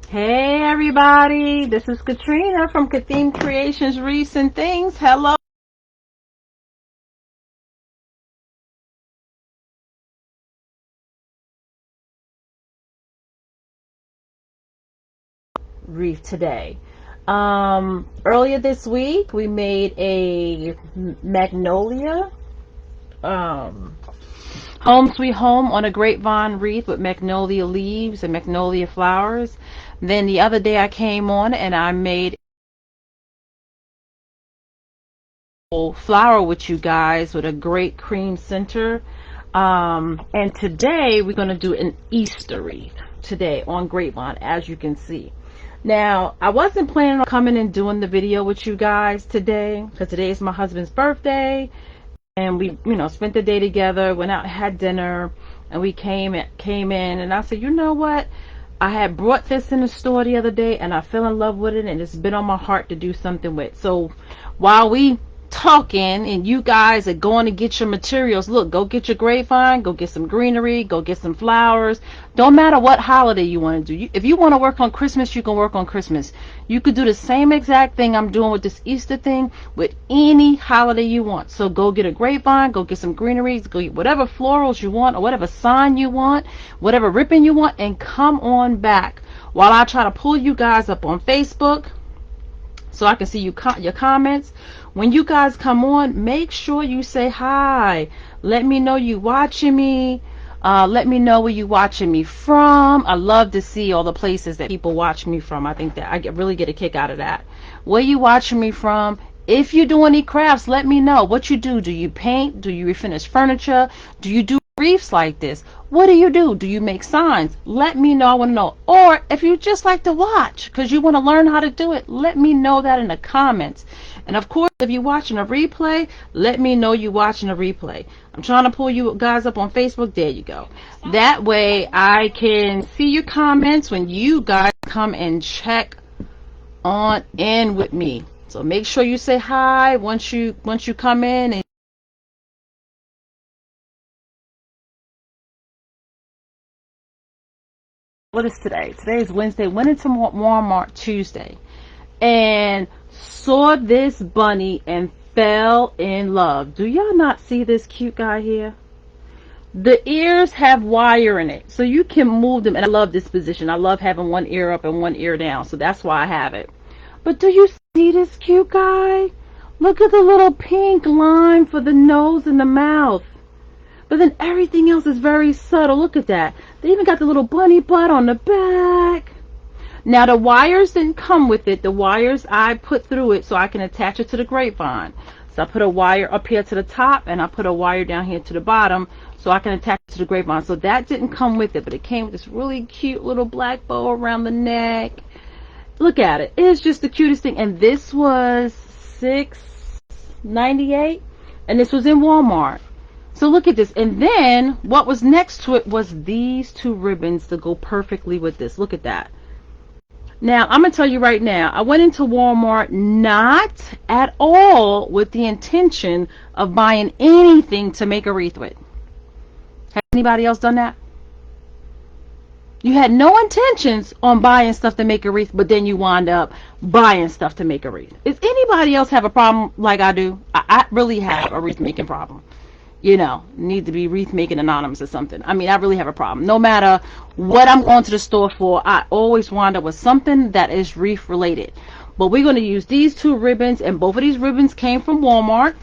Hey everybody, this is Katrina from Kathleen Creations, Wreaths and Things. Hello. Wreath today. Earlier this week we made a magnolia home sweet home on a grapevine wreath with magnolia leaves and magnolia flowers. Then the other day I came on and I made a flower with you guys with a great cream center. And today we're going to do an Easter wreath today on grapevine, as you can see. Now, I wasn't planning on coming and doing the video with you guys today because today is my husband's birthday, and we, spent the day together, went out, had dinner, and we came in, and I said, you know what? I had brought this in the store the other day, and I fell in love with it, and it's been on my heart to do something with. So while we talking and you guys are going to get your materials, look, go get your grapevine, go get some greenery, go get some flowers. Don't matter what holiday you want to do. If you want to work on Christmas, you can work on Christmas. You could do the same exact thing I'm doing with this Easter thing with any holiday you want. So go get a grapevine, go get some greenery, go get whatever florals you want or whatever sign you want, whatever ribbon you want, and come on back while I try to pull you guys up on Facebook so I can see your comments. When you guys come on, make sure you say hi. Let me know you watching me. Let me know where you watching me from. I love to see all the places that people watch me from. I think that I really get a kick out of that. Where you watching me from? If you do any crafts, let me know what you do. Do you paint? Do you refinish furniture? Do you do wreaths like this? What do you do? Do you make signs? Let me know. I want to know. Or if you just like to watch because you want to learn how to do it, let me know that in the comments. And of course, if you're watching a replay, let me know you're watching a replay. I'm trying to pull you guys up on Facebook. There you go. That way I can see your comments when you guys come and check on in with me. So make sure you say hi once you come in. And what is today? Today is Wednesday. Went into Walmart Tuesday and saw this bunny and fell in love. Do y'all not see this cute guy here? The ears have wire in it, so you can move them. And I love this position. I love having one ear up and one ear down, so that's why I have it. But do you see this cute guy? Look at the little pink line for the nose and the mouth. But then everything else is very subtle. Look at that. They even got the little bunny butt on the back. Now the wires didn't come with it. The wires I put through it so I can attach it to the grapevine. So I put a wire up here to the top and I put a wire down here to the bottom so I can attach it to the grapevine. So that didn't come with it, but it came with this really cute little black bow around the neck. Look at it. It's just the cutest thing. And this was $6.98 and this was in Walmart. So look at this. And then what was next to it was these two ribbons to go perfectly with this. Look at that. Now, I'm going to tell you right now, I went into Walmart not at all with the intention of buying anything to make a wreath with. Has anybody else done that? You had no intentions on buying stuff to make a wreath, but then you wind up buying stuff to make a wreath. Does anybody else have a problem like I do? I really have a wreath making problem. Need to be wreath making anonymous or something. I mean, I really have a problem. No matter what I'm going to the store for, I always wind up with something that is wreath related. But we're going to use these two ribbons, and both of these ribbons came from Walmart.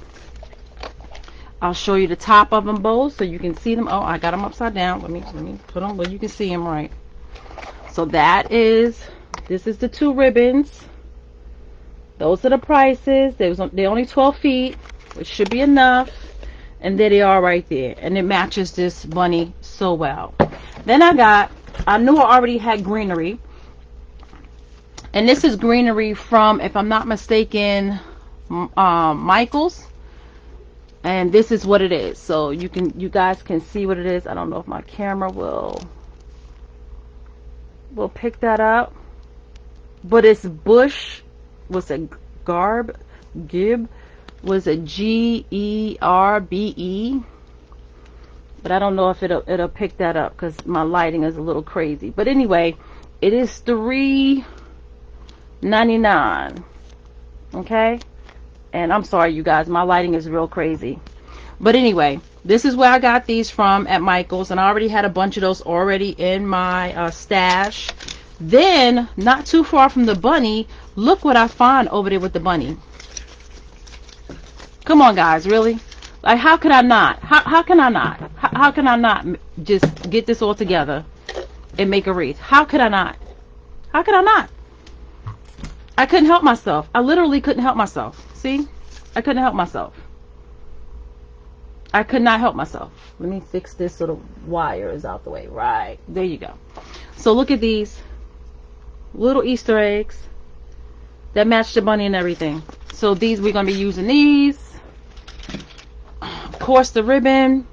I'll show you the top of them both so you can see them. Oh, I got them upside down. Let me put them where you can see them right. So this is the two ribbons. Those are the prices. They're only 12 feet, which should be enough. And there they are right there. And it matches this bunny so well. Then I knew I already had greenery. And this is greenery from, if I'm not mistaken, Michael's. And this is what it is. So you guys can see what it is. I don't know if my camera will pick that up. But it's Bush, was a Gib. Was a Gerbe, but I don't know if it'll pick that up because my lighting is a little crazy. But anyway, It is $3.99. Okay, and I'm sorry you guys, my lighting is real crazy. But anyway, this is where I got these from at Michael's, and I already had a bunch of those already in my stash. Then, not too far from the bunny, look what I find over there with the bunny. Come on, guys, really? Like, how can I not? How can I not? How can I not just get this all together and make a wreath? How could I not? How could I not? I couldn't help myself. I literally couldn't help myself. See? I couldn't help myself. I could not help myself. Let me fix this so the wire is out the way. Right. There you go. So look at these little Easter eggs that match the bunny and everything. So these, we're going to be using these. Of course, the ribbon.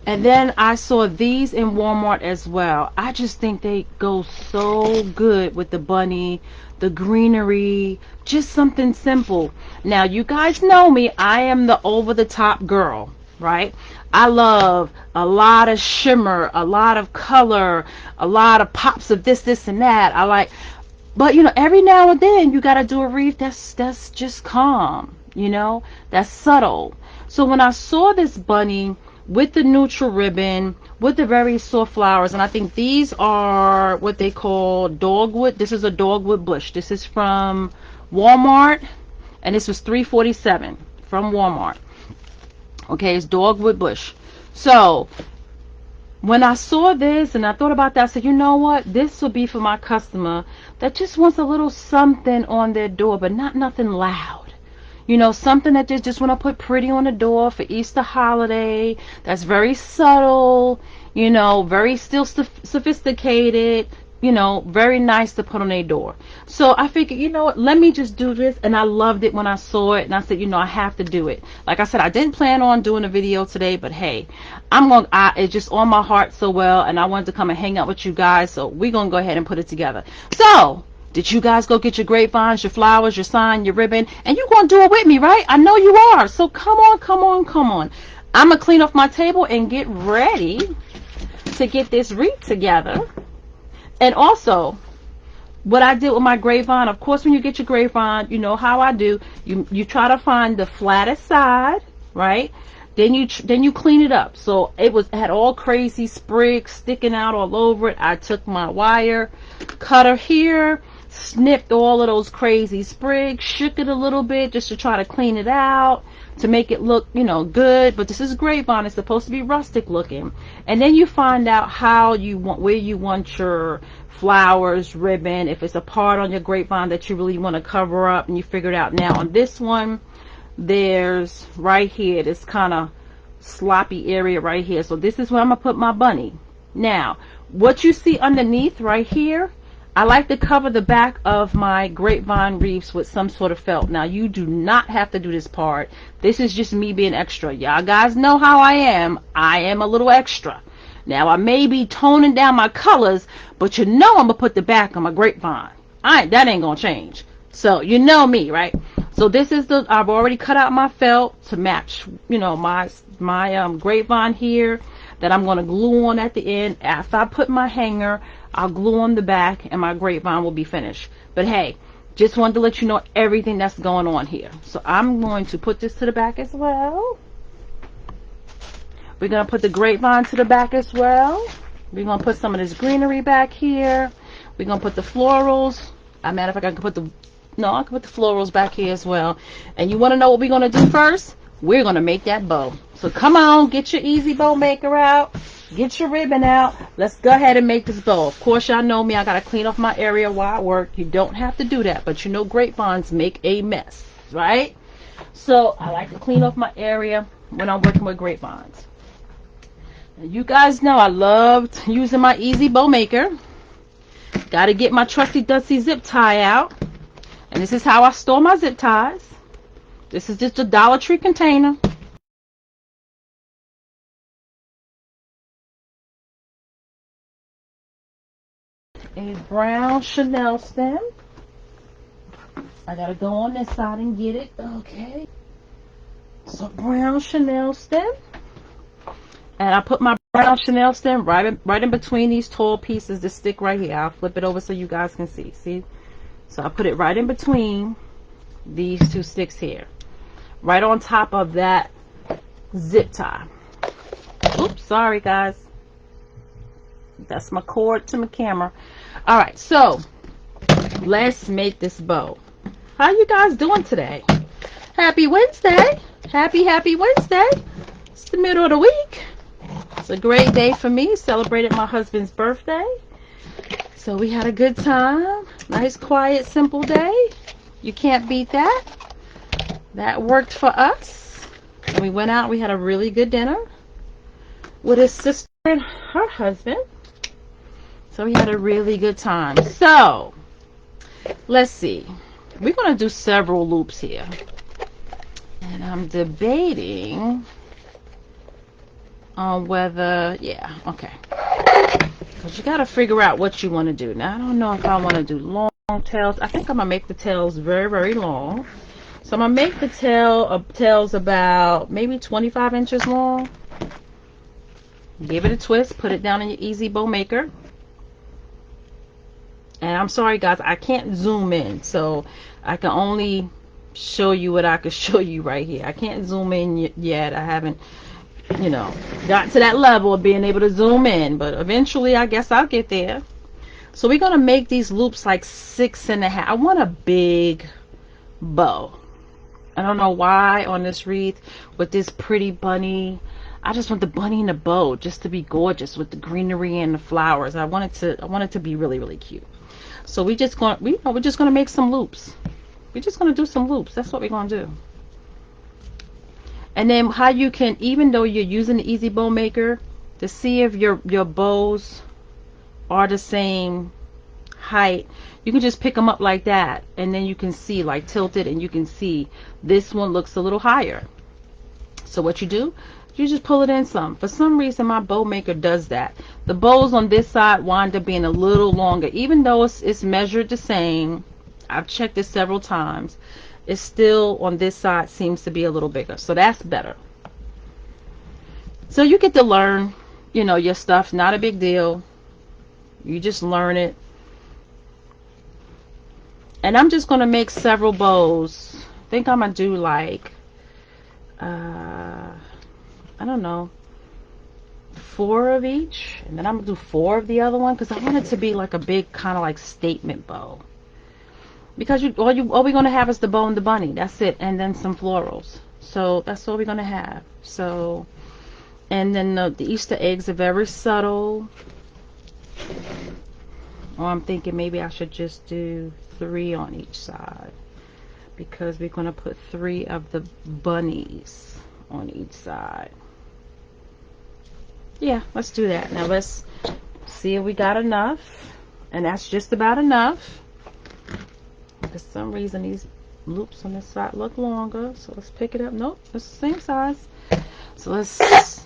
And then I saw these in Walmart as well. I just think they go so good with the bunny, the greenery, just something simple. Now, you guys know me. I am the over-the-top girl, right? I love a lot of shimmer, a lot of color, a lot of pops of this, and that. I like, but you know, every now and then you got to do a wreath that's just calm, you know, that's subtle. So when I saw this bunny with the neutral ribbon, with the very soft flowers, and I think these are what they call dogwood. This is a dogwood bush. This is from Walmart, and this was $3.47 from Walmart. Okay, it's dogwood bush. So when I saw this and I thought about that, I said, you know what, this will be for my customer that just wants a little something on their door, but not nothing loud. You know, something that they just want to put pretty on the door for Easter holiday. That's very subtle, you know, very still sophisticated, you know, very nice to put on their door. So I figured, you know what, let me just do this. And I loved it when I saw it. And I said, you know, I have to do it. Like I said, I didn't plan on doing a video today, but hey, it's just on my heart so well. And I wanted to come and hang out with you guys. So we're going to go ahead and put it together. So did you guys go get your grapevines, your flowers, your sign, your ribbon? And you're going to do it with me, right? I know you are. So come on, come on, come on. I'm going to clean off my table and get ready to get this wreath together. And also, what I did with my grapevine, of course, when you get your grapevine, you know how I do. You try to find the flattest side, right? Then you clean it up. So it had all crazy sprigs sticking out all over it. I took my wire cutter here, snipped all of those crazy sprigs, shook it a little bit just to try to clean it out, to make it look, you know, good. But this is grapevine. It's supposed to be rustic looking. And then you find out where you want your flowers, ribbon, if it's a part on your grapevine that you really want to cover up, and you figure it out. Now on this one, there's right here this kind of sloppy area right here. So this is where I'm gonna put my bunny. Now what you see underneath right here, I like to cover the back of my grapevine wreaths with some sort of felt. Now, you do not have to do this part. This is just me being extra. Y'all guys know how I am. I am a little extra. Now, I may be toning down my colors, but you know I'm going to put the back on my grapevine. That ain't going to change. So, you know me, right? So, this is I've already cut out my felt to match, you know, my grapevine here that I'm going to glue on at the end. After I put my hanger, I'll glue on the back and my grapevine will be finished. But hey, just wanted to let you know everything that's going on here. So I'm going to put this to the back as well. We're going to put the grapevine to the back as well. We're going to put some of this greenery back here. We're going to put the florals. As a matter of fact, I can put the florals back here as well. And you want to know what we're going to do first? We're going to make that bow. So come on, get your easy bow maker out. Get your ribbon out. Let's go ahead and make this bow. Of course, y'all know me. I got to clean off my area while I work. You don't have to do that. But you know grapevines make a mess, right? So I like to clean off my area when I'm working with grapevines. Now, you guys know I loved using my easy bow maker. Got to get my trusty dusty zip tie out. And this is how I store my zip ties. This is just a Dollar Tree container. A brown Chanel stem. I gotta go on this side and get it. Okay. So brown Chanel stem. And I put my brown chenille stem right in between these tall pieces. This stick right here. I'll flip it over so you guys can see. See? So I put it right in between these two sticks here. Right on top of that zip tie. Oops, sorry guys. That's my cord to my camera. Alright, so let's make this bow. How you guys doing today? Happy Wednesday. Happy Wednesday. It's the middle of the week. It's a great day for me. Celebrated my husband's birthday. So we had a good time. Nice, quiet, simple day. You can't beat that. That worked for us. We went out. We had a really good dinner with his sister and her husband. So we had a really good time. So let's see. We're going to do several loops here. And I'm debating on whether, yeah, okay. Because you got to figure out what you want to do. Now, I don't know if I want to do long tails. I think I'm going to make the tails very, very long. So I'm going to make the tails about maybe 25 inches long. Give it a twist. Put it down in your Easy Bow Maker. And I'm sorry, guys. I can't zoom in. So I can only show you what I could show you right here. I can't zoom in yet. I haven't, you know, got to that level of being able to zoom in. But eventually, I guess I'll get there. So we're going to make these loops like 6.5. I want a big bow. I don't know why on this wreath with this pretty bunny. I just want the bunny and the bow just to be gorgeous with the greenery and the flowers. I want it to be really, really cute. So we're just going to make some loops. We're just going to do some loops. That's what we're going to do. And then how you can, even though you're using the Easy Bow Maker, to see if your bows are the same height, you can just pick them up like that, and then you can see, like, tilt it, and you can see this one looks a little higher. So what you do, you just pull it in some. For some reason, my bow maker does that. The bows on this side wind up being a little longer, even though it's measured the same. I've checked it several times. It's still on this side seems to be a little bigger, so that's better. So you get to learn, you know, your stuff. Not a big deal. You just learn it. And I'm just going to make several bows. I think I'm going to do like, I don't know, 4 of each. And then I'm going to do 4 of the other one because I want it to be like a big kind of like statement bow. Because all we're going to have is the bow and the bunny. That's it. And then some florals. So that's all we're going to have. So, and then the Easter eggs are very subtle. Or I'm thinking maybe I should just do 3 on each side, because we're going to put 3 of the bunnies on each side. Yeah, let's do that. Now let's see if we got enough. And that's just about enough. For some reason these loops on this side look longer, so let's pick it up. Nope, it's the same size. So let's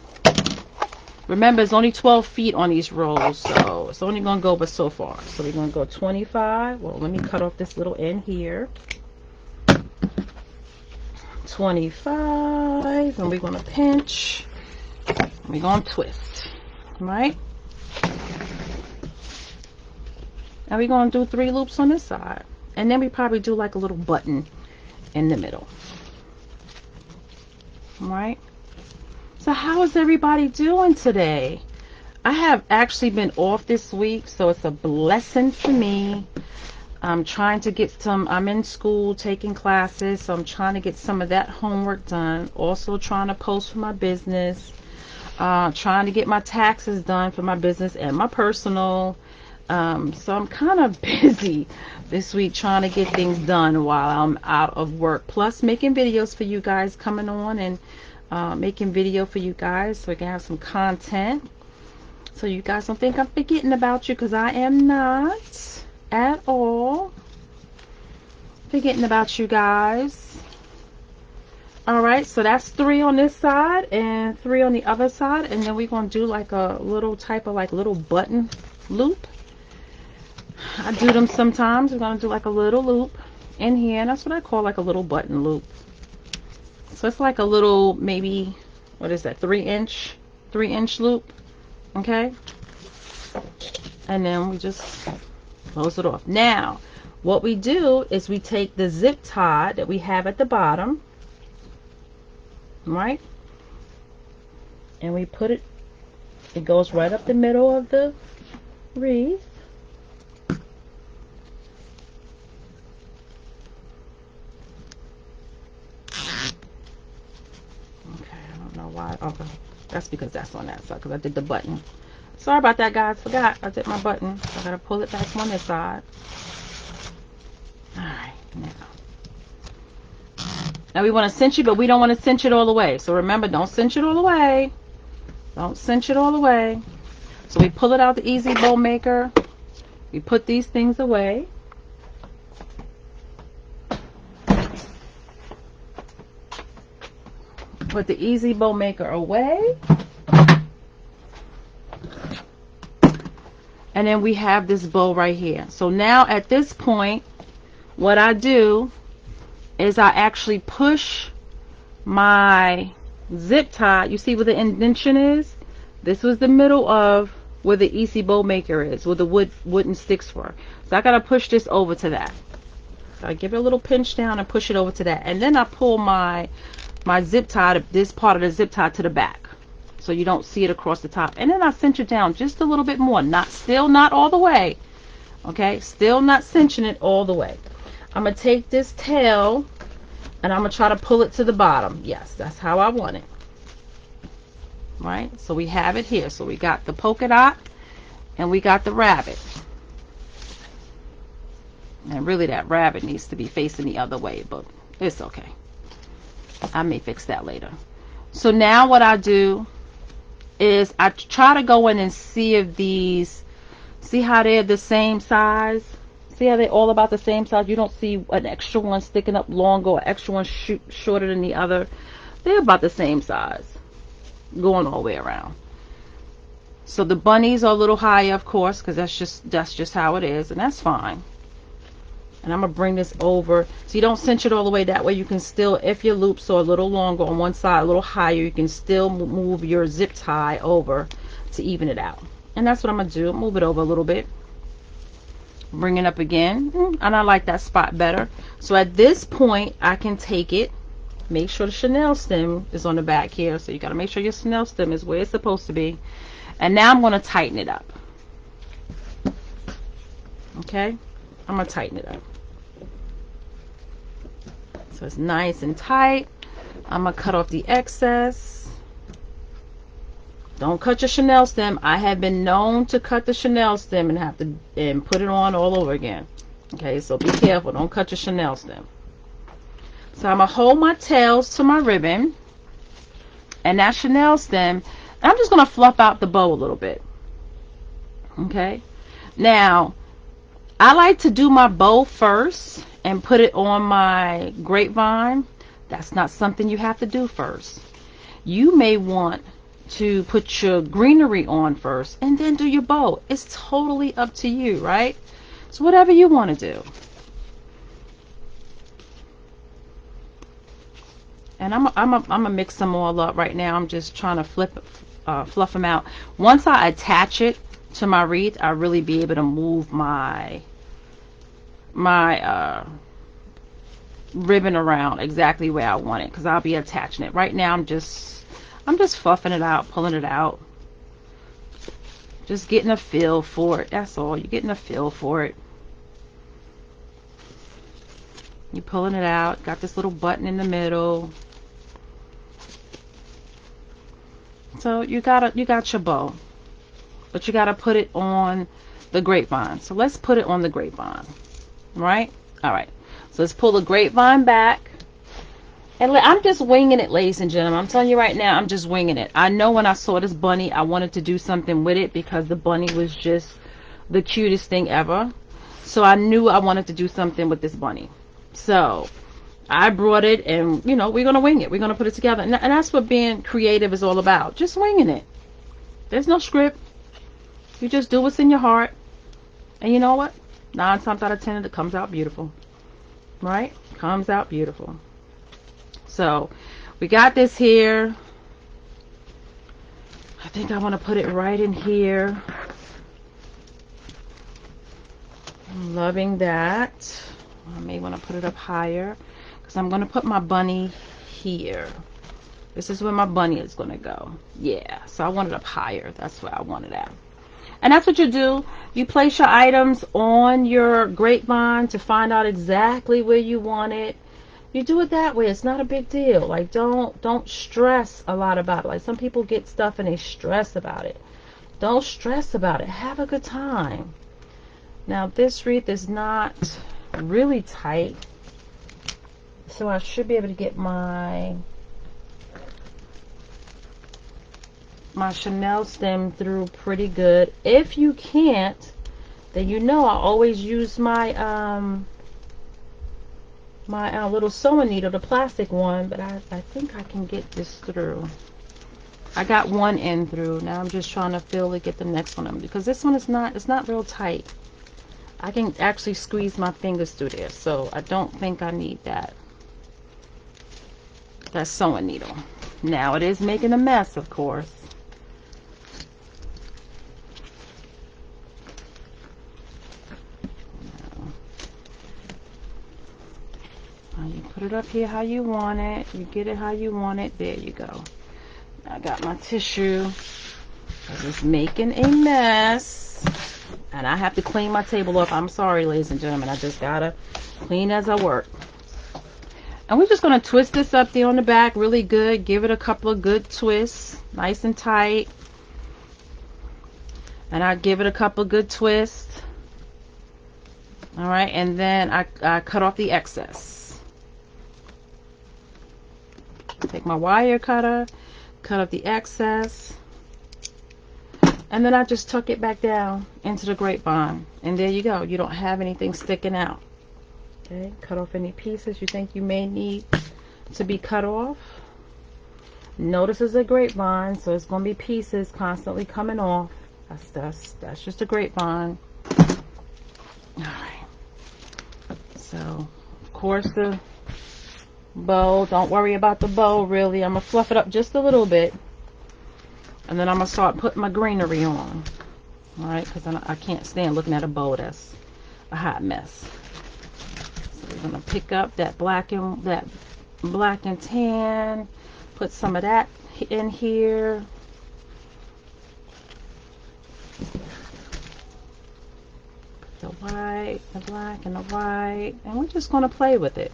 remember, it's only 12 feet on these rolls, so it's only going to go but so far. So we're going to go 25. Well, let me cut off this little end here. 25, and we're going to pinch. We're going to twist, right? Now we're going to do 3 loops on this side. And then we probably do like a little button in the middle. Right? So how is everybody doing today? I have actually been off this week, so it's a blessing for me. I'm trying to get I'm in school taking classes, so I'm trying to get some of that homework done. Also trying to post for my business. Trying to get my taxes done for my business and my personal. So I'm kind of busy this week trying to get things done while I'm out of work. Plus making videos for you guys, coming on and making video for you guys so we can have some content. So you guys don't think I'm forgetting about you, because I am not at all forgetting about you guys. Alright, so that's 3 on this side and 3 on the other side. And then we're going to do like a little type of like little button loop. I do them sometimes. We're going to do like a little loop in here, and that's what I call like a little button loop. So it's like a little, maybe, what is that, 3-inch loop. Okay, and then we just close it off. Now what we do is we take the zip tie that we have at the bottom, right, and we put it, it goes right up the middle of the wreath. Okay, I don't know why. Okay, that's because that's on that side, because I did the button. Sorry about that, guys. Forgot I did my button. I gotta pull it back on this side. Alright, now we want to cinch it, but we don't want to cinch it all the way. So remember, don't cinch it all the way. Don't cinch it all the way. So we pull it out the Easy Bow Maker. We put these things away. Put the Easy Bow Maker away. And then we have this bow right here. So now at this point, what I do is I actually push my zip tie. You see where the indentation is? This was the middle of where the Easy Bow Maker is, where the wooden sticks were. So I gotta push this over to that. So I give it a little pinch down and push it over to that. And then I pull my zip tie, this part of the zip tie, to the back, so you don't see it across the top. And then I cinch it down just a little bit more. Still not all the way. Okay, still not cinching it all the way. I'm gonna take this tail and I'm gonna try to pull it to the bottom. Yes, that's how I want it. Right, so we have it here. So we got the polka dot and we got the rabbit. And really that rabbit needs to be facing the other way, but it's okay. I may fix that later. So now what I do is I try to go in and see if these, see how they're the same size? See how they're all about the same size? You don't see an extra one sticking up longer or extra one shorter than the other. They're about the same size, going all the way around. So the bunnies are a little higher, of course, because that's just how it is, and that's fine. And I'm gonna bring this over so you don't cinch it all the way. That way you can still, if your loops are a little longer on one side, a little higher, you can still move your zip tie over to even it out. And that's what I'm gonna do. Move it over a little bit, bring it up again, and I like that spot better. So at this point I can take it, make sure the chenille stem is on the back here, so you got to make sure your chenille stem is where it's supposed to be. And now I'm going to tighten it up. Okay, I'm going to tighten it up so it's nice and tight. I'm going to cut off the excess. Don't cut your chenille stem. I have been known to cut the chenille stem and have to put it on all over again. Okay, so be careful. Don't cut your chenille stem. So I'm going to hold my tails to my ribbon and that chenille stem. I'm just going to fluff out the bow a little bit. Okay. Now, I like to do my bow first and put it on my grapevine. That's not something you have to do first. You may want to put your greenery on first and then do your bow. It's totally up to you, right? So whatever you want to do. And I'm gonna mix them all up right now. I'm just trying to fluff them out. Once I attach it to my wreath, I'll really be able to move my ribbon around exactly where I want it, because I'll be attaching it. Right now I'm just fluffing it out, pulling it out, just getting a feel for it. That's all. You're getting a feel for it. You're pulling it out. Got this little button in the middle. So you got your bow, but you got to put it on the grapevine. So let's put it on the grapevine, right? All right. So let's pull the grapevine back, and I'm just winging it, ladies and gentlemen. I'm telling you right now, I'm just winging it. I know when I saw this bunny, I wanted to do something with it because the bunny was just the cutest thing ever. So I knew I wanted to do something with this bunny. So I brought it, and you know, we're gonna wing it. We're gonna put it together, and that's what being creative is all about. Just winging it. There's no script. You just do what's in your heart, and you know what? 9 times out of 10, it comes out beautiful, right? Comes out beautiful. So we got this here. I think I want to put it right in here. I'm loving that. I may want to put it up higher because I'm going to put my bunny here. This is where my bunny is going to go. Yeah, so I want it up higher. That's where I want it at. And that's what you do. You place your items on your grapevine to find out exactly where you want it. You do it that way. It's not a big deal. Like, don't stress a lot about it. Like, some people get stuff and they stress about it. Don't stress about it. Have a good time. Now, this wreath is not really tight, so I should be able to get my Chanel stem through pretty good. If you can't, then you know I always use my my little sewing needle, the plastic one, but I think I can get this through. I got one end through. Now I'm just trying to feel to get the next one in, because this one is not, it's not real tight. I can actually squeeze my fingers through there, so I don't think I need that sewing needle. Now it is making a mess, of course. You put it up here how you want it. You get it how you want it. There you go. I got my tissue. It's making a mess. And I have to clean my table up. I'm sorry, ladies and gentlemen. I just gotta clean as I work. And we're just gonna twist this up there on the back really good. Give it a couple of good twists. Nice and tight. And I give it a couple of good twists. Alright, and then I cut off the excess. Take my wire cutter, cut off the excess, and then I just tuck it back down into the grapevine, and there you go. You don't have anything sticking out. Okay, cut off any pieces you think you may need to be cut off. Notice it's a grapevine, so it's going to be pieces constantly coming off. That's just a grapevine. All right. So, of course, the bow, don't worry about the bow really. I'm gonna fluff it up just a little bit, and then I'm gonna start putting my greenery on. All right, because I can't stand looking at a bow that's a hot mess. So we're gonna pick up that black and tan, put some of that in here. The white, the black, and the white, and we're just gonna play with it.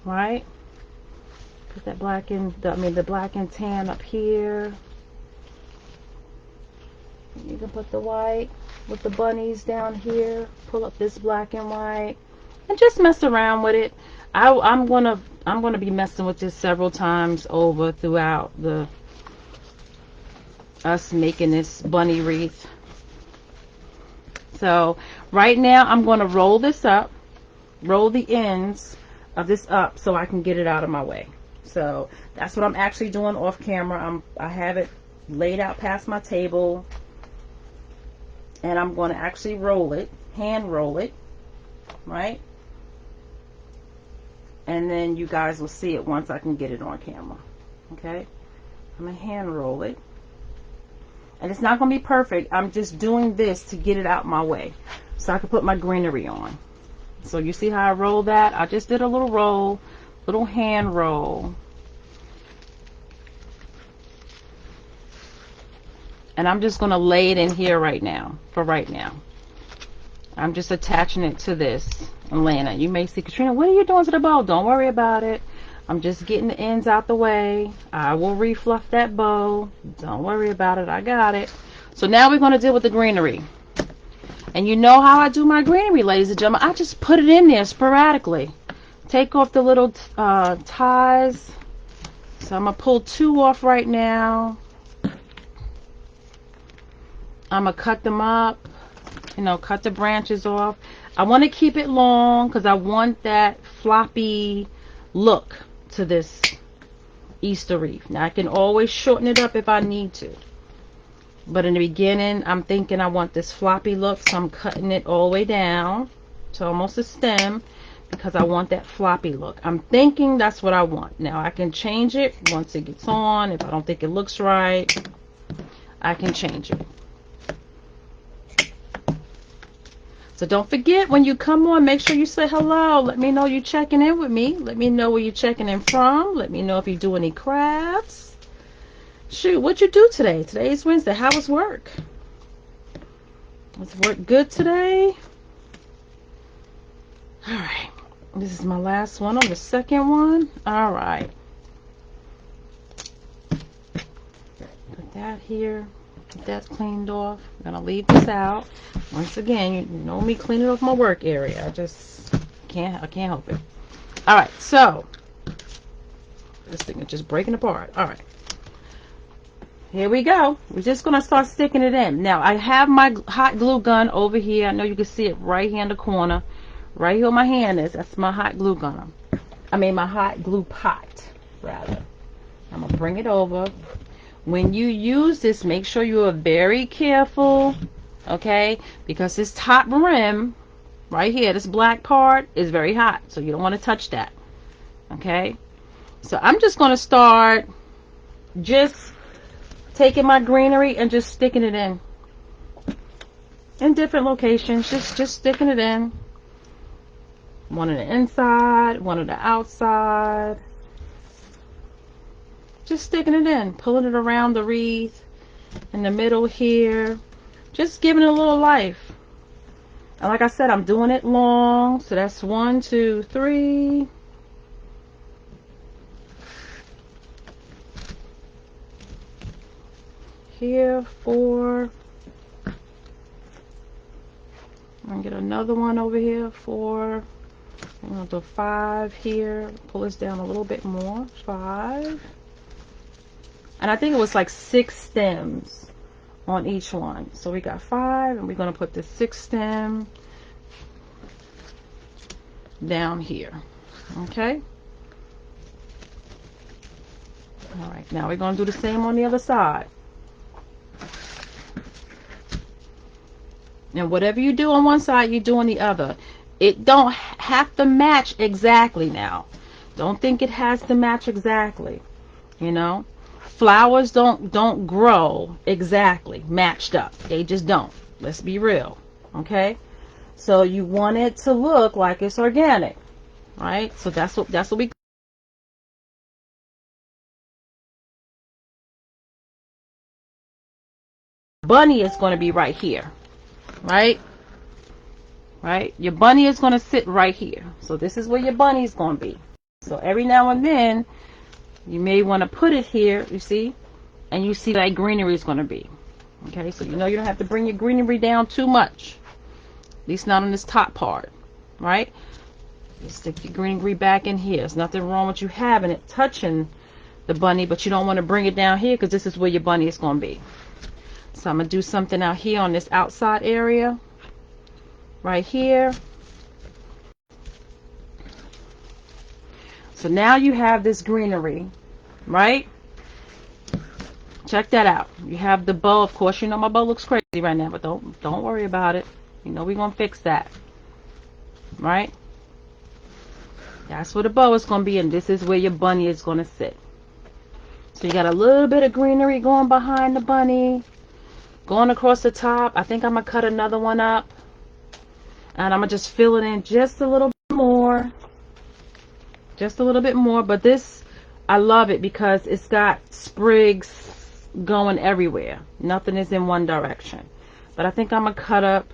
Right, put that black and the black and tan up here. You can put the white with the bunnies down here. Pull up this black and white, and just mess around with it. I'm gonna be messing with this several times over throughout us making this bunny wreath. So right now I'm gonna roll this up, roll the ends of this up so I can get it out of my way. So that's what I'm actually doing off camera. I have it laid out past my table, and I'm going to actually roll it, hand roll it, right? And then you guys will see it once I can get it on camera. Okay, I'm going to hand roll it, and it's not going to be perfect. I'm just doing this to get it out my way so I can put my greenery on. So you see how I roll that? I just did a little roll, little hand roll. And I'm just going to lay it in here right now, for right now. I'm just attaching it to this and laying it. You may see, Katrina, what are you doing to the bow? Don't worry about it. I'm just getting the ends out the way. I will refluff that bow. Don't worry about it. I got it. So now we're going to deal with the greenery. And you know how I do my greenery, ladies and gentlemen. I just put it in there sporadically. Take off the little ties. So I'm going to pull 2 off right now. I'm going to cut them up. You know, cut the branches off. I want to keep it long because I want that floppy look to this Easter wreath. Now I can always shorten it up if I need to. But in the beginning, I'm thinking I want this floppy look, so I'm cutting it all the way down to almost a stem because I want that floppy look. I'm thinking that's what I want. Now, I can change it once it gets on if I don't think it looks right. I can change it. So don't forget, when you come on, make sure you say hello. Let me know you're checking in with me. Let me know where you're checking in from. Let me know if you do any crafts. Shoot, what'd you do today? Today's Wednesday. How was work? Was work good today? Alright. This is my last one on the second one. Alright. Put that here. Get that cleaned off. I'm gonna leave this out. Once again, you know me cleaning off my work area. I just can't help it. Alright, so this thing is just breaking apart. Alright. Here we go. We're just gonna start sticking it in. Now I have my hot glue gun over here. I know you can see it right here in the corner. Right here where my hand is. That's my hot glue gun. I mean my hot glue pot, rather. I'm gonna bring it over. When you use this, make sure you are very careful, okay? Because this top rim, right here, this black part, is very hot. So you don't want to touch that, okay? So I'm just going to start just taking my greenery and just sticking it in different locations. Just sticking it in. One on the inside, one on the outside. Just sticking it in, pulling it around the wreath, in the middle here, just giving it a little life. And like I said, I'm doing it long, so that's 1, 2, 3. Here, 4. I'm gonna get another one over here, 4. I'm gonna do 5 here. Pull this down a little bit more, 5. And I think it was like 6 stems on each one. So we got 5, and we're going to put the 6th stem down here. Okay? Alright, now we're going to do the same on the other side. And whatever you do on one side, you do on the other. It don't have to match exactly now. Don't think it has to match exactly. You know? Flowers don't grow exactly matched up. They just don't. Let's be real. Okay? So you want it to look like it's organic. Right? So that's what we bunny is going to be right here. Right? Right? Your bunny is going to sit right here. So this is where your bunny is going to be. So every now and then you may want to put it here, you see, and you see that greenery is going to be. Okay, so you know you don't have to bring your greenery down too much. At least not on this top part, right? You stick your greenery back in here. There's nothing wrong with you having it touching the bunny, but you don't want to bring it down here because this is where your bunny is going to be. So I'm going to do something out here on this outside area, right here. So now you have this greenery, right? Check that out. You have the bow. Of course, you know my bow looks crazy right now, but don't worry about it. You know we're gonna fix that, right? That's where the bow is gonna be, and this is where your bunny is gonna sit. So you got a little bit of greenery going behind the bunny, going across the top. I think I'm gonna cut another one up, and I'm gonna just fill it in just a little bit more. Just a little bit more, but this, I love it because it's got sprigs going everywhere. Nothing is in one direction. But I think I'm going to cut up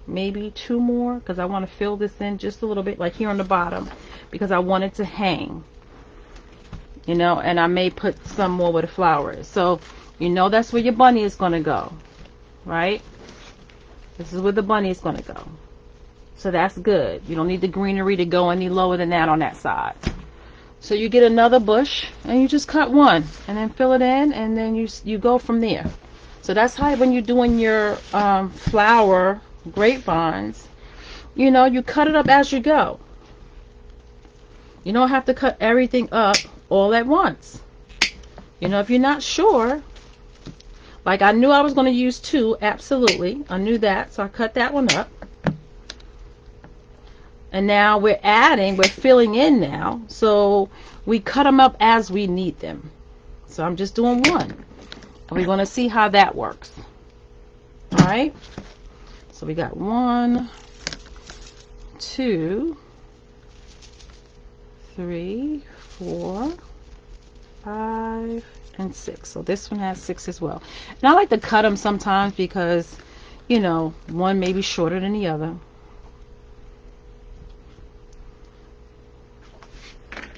maybe 2 more because I want to fill this in just a little bit, like here on the bottom, because I want it to hang. You know, and I may put some more where the flower is. So, you know that's where your bunny is going to go, right? This is where the bunny is going to go. So that's good. You don't need the greenery to go any lower than that on that side. So you get another bush and you just cut one and then fill it in, and then you go from there. So that's how when you're doing your flower grapevines, you know, you cut it up as you go. You don't have to cut everything up all at once. You know, if you're not sure, like I knew I was going to use 2, absolutely. I knew that, so I cut that one up. And now we're filling in now. So we cut them up as we need them. So I'm just doing 1. We're going to see how that works. All right. So we got 1, 2, 3, 4, 5, and 6. So this one has 6 as well. And I like to cut them sometimes because, you know, one may be shorter than the other.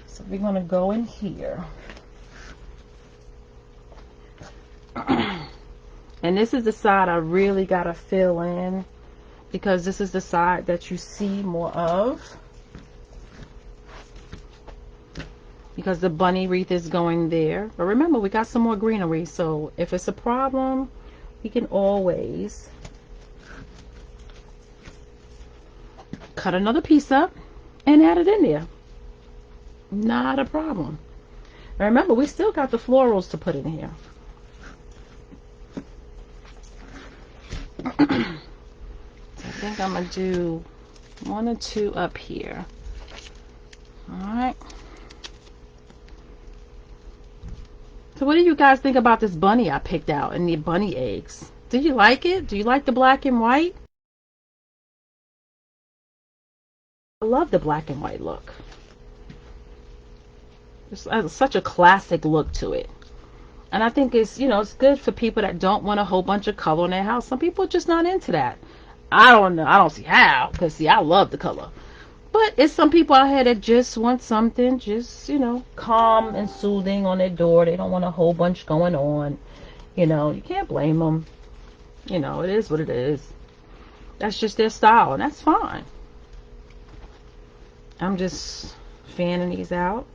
So we're going to go in here. And this is the side I really got to fill in because this is the side that you see more of. Because the bunny wreath is going there. But remember, we got some more greenery. So if it's a problem, we can always cut another piece up and add it in there. Not a problem. And remember, we still got the florals to put in here. So I think I'm going to do 1 or 2 up here. Alright. So what do you guys think about this bunny I picked out and the bunny eggs? Do you like it? Do you like the black and white? I love the black and white look. It has such a classic look to it. And I think it's, you know, it's good for people that don't want a whole bunch of color in their house. Some people are just not into that. I don't know. I don't see how. Because, see, I love the color. But it's some people out here that just want something just, you know, calm and soothing on their door. They don't want a whole bunch going on. You know, you can't blame them. You know, it is what it is. That's just their style. And that's fine. I'm just fanning these out.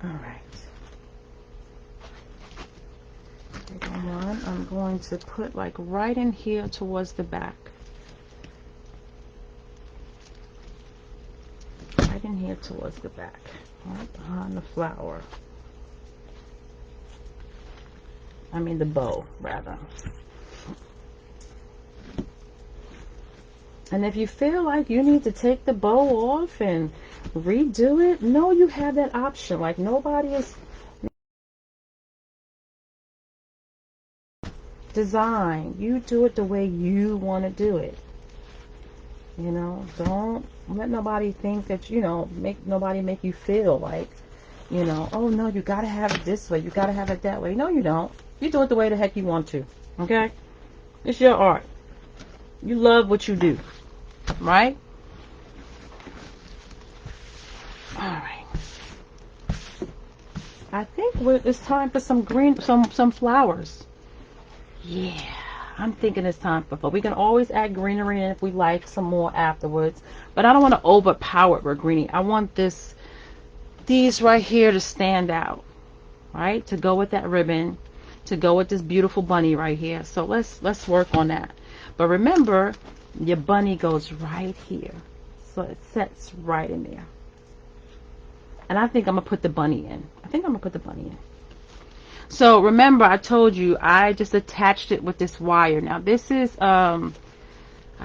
Alright. One I'm going to put like right in here towards the back. Right in here towards the back. Right behind the flower. I mean the bow, rather. And if you feel like you need to take the bow off and redo it, no, you have that option. Like nobody is designed. You do it the way you want to do it. You know, don't let nobody think that, you know, nobody make you feel like, you know, oh no, you gotta have it this way, you gotta have it that way. No, you don't. You do it the way the heck you want to. Okay? It's your art. You love what you do. Right? Alright. I think it's time for some some flowers. Yeah, I'm thinking it's time for. We can always add greenery in if we like some more afterwards. But I don't want to overpower it with greenery. I want these right here to stand out. Right? To go with that ribbon. To go with this beautiful bunny right here. So let's work on that. But remember, your bunny goes right here. So it sets right in there. And I think I'm going to put the bunny in. So remember, I told you I just attached it with this wire. Now this is, I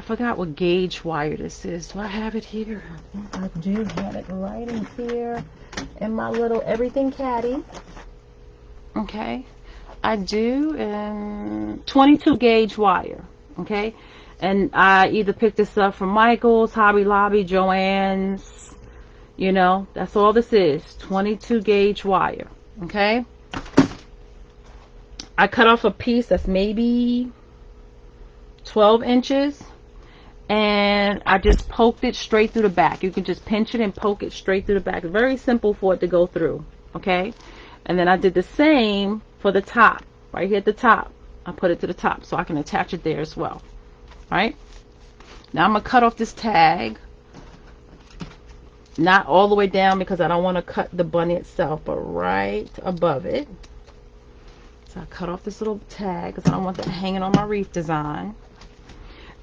forgot what gauge wire this is. Do I have it here? I do have it right in here in my little everything caddy. Okay. I do, and 22 gauge wire. Okay. And I either picked this up from Michael's, Hobby Lobby, Joann's. You know, that's all this is. 22 gauge wire. Okay. I cut off a piece that's maybe 12 inches. And I just poked it straight through the back. You can just pinch it and poke it straight through the back. It's very simple for it to go through. Okay. And then I did the same for the top. Right here at the top. I put it to the top so I can attach it there as well. Right. Now I'm going to cut off this tag. Not all the way down because I don't want to cut the bunny itself, but right above it. So I cut off this little tag because I don't want that hanging on my wreath design.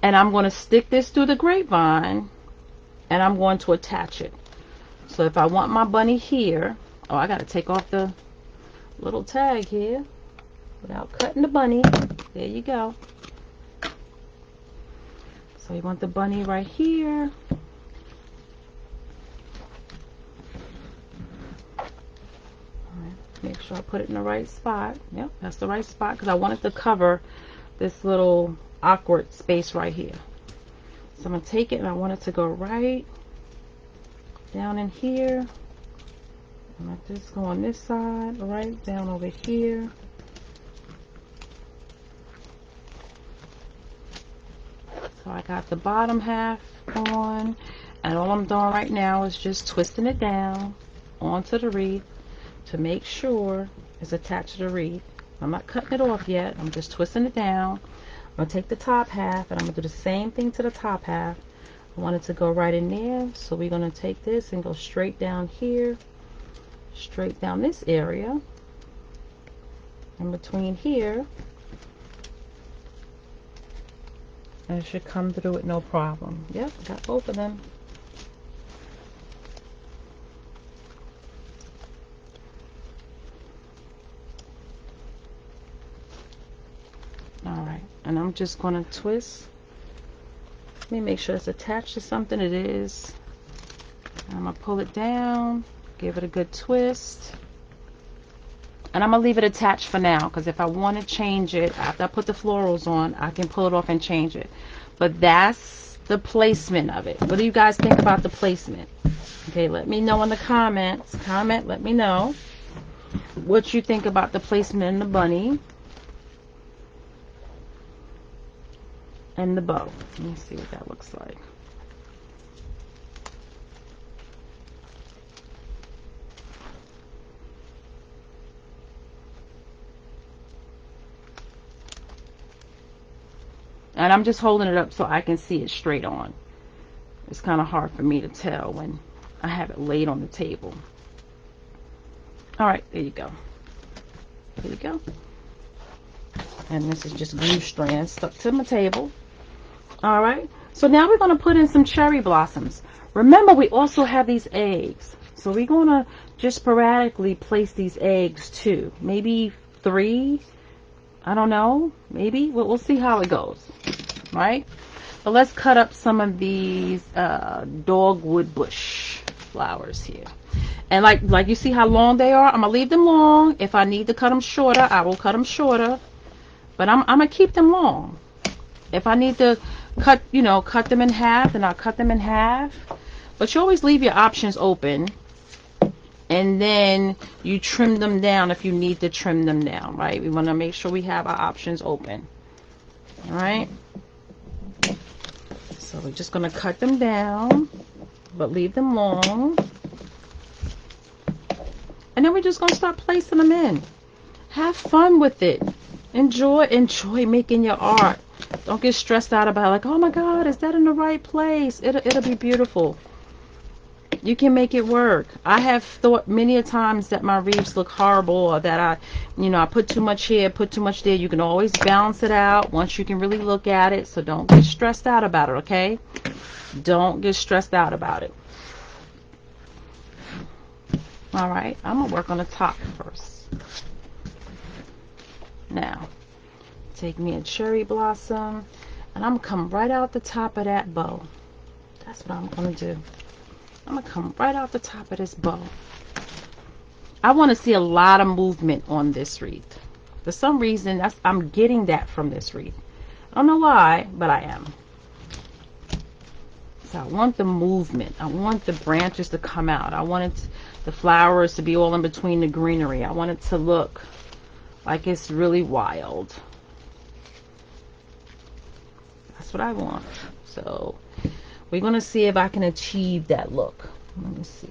And I'm going to stick this through the grapevine and I'm going to attach it. So if I want my bunny here, oh, I got to take off the little tag here without cutting the bunny. There you go. So you want the bunny right here. sure I put it in the right spot. Yep, that's the right spot because I wanted to cover this little awkward space right here. So I'm going to take it and I want it to go right down in here. I'm going to just go on this side, right down over here. So I got the bottom half on, and all I'm doing right now is just twisting it down onto the wreath to make sure it's attached to the wreath. I'm not cutting it off yet. I'm just twisting it down. I'm going to take the top half and I'm going to do the same thing to the top half. I want it to go right in there. So we're going to take this and go straight down here, straight down this area, in between here. And it should come through with no problem. Yep, got both of them. Alright, and I'm just going to twist. Let me make sure it's attached to something. It is. I'm going to pull it down, give it a good twist. And I'm going to leave it attached for now, because if I want to change it, after I put the florals on, I can pull it off and change it. But that's the placement of it. What do you guys think about the placement? Okay, let me know in the comments. Let me know what you think about the placement in the bunny and the bow. Let me see what that looks like. And I'm just holding it up so I can see it straight on. It's kind of hard for me to tell when I have it laid on the table. Alright, there you go. There you go. And this is just glue strands stuck to my table. Alright, so now we're going to put in some cherry blossoms. Remember, we also have these eggs. So we're going to just sporadically place these eggs too. Maybe 3. I don't know. Maybe. We'll see how it goes. Right? But let's cut up some of these dogwood bush flowers here. And like you see how long they are? I'm going to leave them long. If I need to cut them shorter, I will cut them shorter. But I'm going to keep them long. If I need to cut them in half, then I'll cut them in half. But you always leave your options open. And then you trim them down if you need to trim them down, right? We want to make sure we have our options open. All right? So we're just going to cut them down, but leave them long. And then we're just going to start placing them in. Have fun with it. Enjoy making your art. Don't get stressed out about it, like, oh my God, is that in the right place? It'll be beautiful. You can make it work. I have thought many a times that my wreaths look horrible, or that I put too much here, put too much there. You can always balance it out once you can really look at it. So don't get stressed out about it, okay? Don't get stressed out about it. All right, I'm going to work on the top first. Now, take me a cherry blossom, and I'm going to come right out the top of that bow. That's what I'm going to do. I'm going to come right out the top of this bow. I want to see a lot of movement on this wreath. For some reason, I'm getting that from this wreath. I don't know why, but I am. So I want the movement. I want the branches to come out. I want the flowers to be all in between the greenery. I want it to look like it's really wild. That's what I want. So we're going to see if I can achieve that look. Let me see.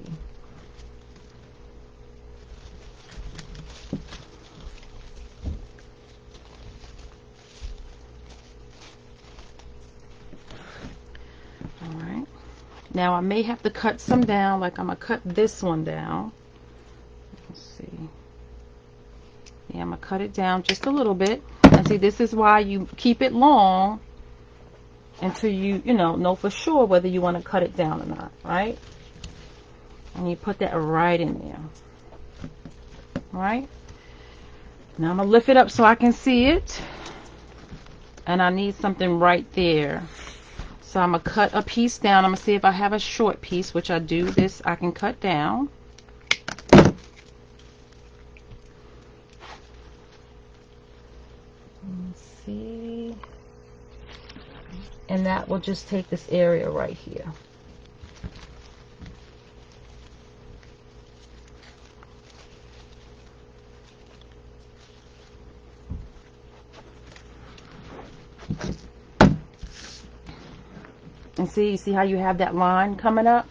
All right. Now I may have to cut some down, like I'm going to cut this one down. Let's see. Yeah, I'm going to cut it down just a little bit. And see, this is why you keep it long until you know for sure whether you want to cut it down or not, right? And you put that right in there. All right? Now I'm going to lift it up so I can see it. And I need something right there. So I'm going to cut a piece down. I'm going to see if I have a short piece, which I do. This I can cut down. Let's see. And that will just take this area right here. And see how you have that line coming up?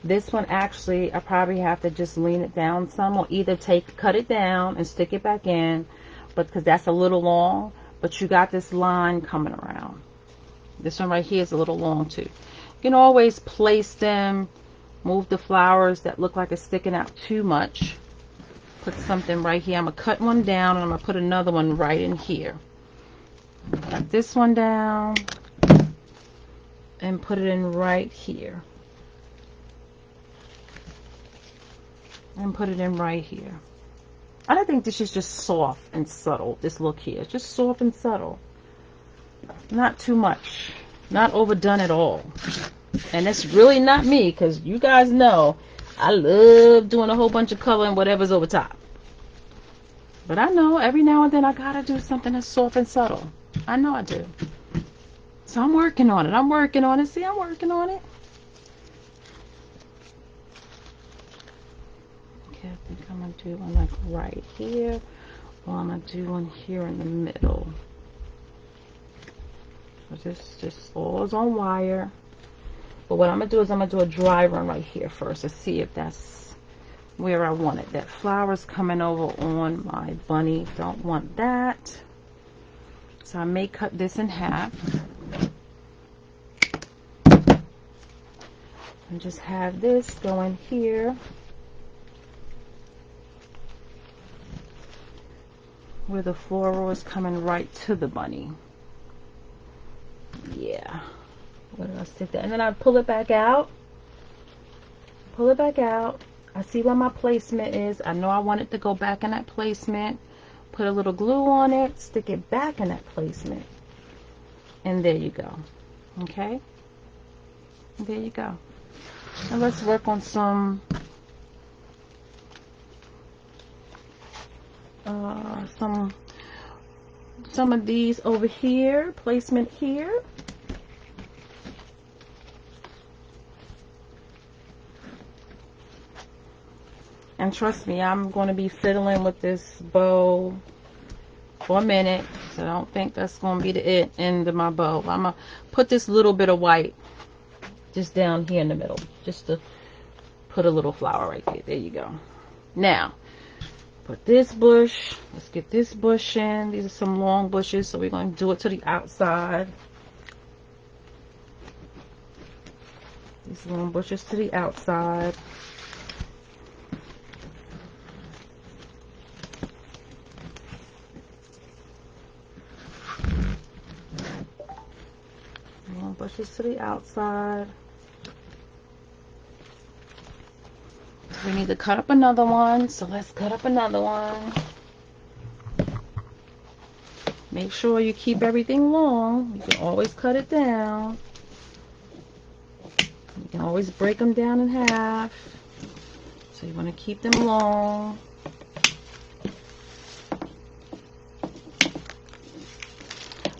This one actually, I probably have to just lean it down some, or either cut it down and stick it back in, but because that's a little long, but you got this line coming around. This one right here is a little long too. You can always place them, move the flowers that look like it's sticking out too much. Put something right here. I'm going to cut one down and I'm going to put another one right in here. Cut this one down and put it in right here. And put it in right here. I think this is just soft and subtle. This look here. It's just soft and subtle. Not too much. Not overdone at all. And it's really not me, because you guys know I love doing a whole bunch of color and whatever's over top. But I know every now and then I gotta do something that's soft and subtle. I know I do. So I'm working on it. I'm working on it. See, I'm working on it. Okay, I think I'm gonna do one like right here. Or I'm gonna do one here in the middle. So this all is on wire. But what I'm gonna do is I'm gonna do a dry run right here first to see if that's where I want it. That flower's coming over on my bunny. Don't want that. So I may cut this in half. And just have this going here. Where the floral is coming right to the bunny. Yeah. Where do I stick that? And then I pull it back out. Pull it back out. I see where my placement is. I know I want it to go back in that placement. Put a little glue on it. Stick it back in that placement. And there you go. Okay? There you go. Now let's work on some of these over here. Placement here. And trust me, I'm going to be fiddling with this bow for a minute. So I don't think that's going to be the end of my bow. I'm going to put this little bit of white just down here in the middle. Just to put a little flower right there. There you go. Now, put this bush. Let's get this bush in. These are some long bushes. So we're going to do it to the outside. These long bushes to the outside. Bushes to the outside. We need to cut up another one, so let's cut up another one. Make sure you keep everything long. You can always cut it down. You can always break them down in half. So you want to keep them long.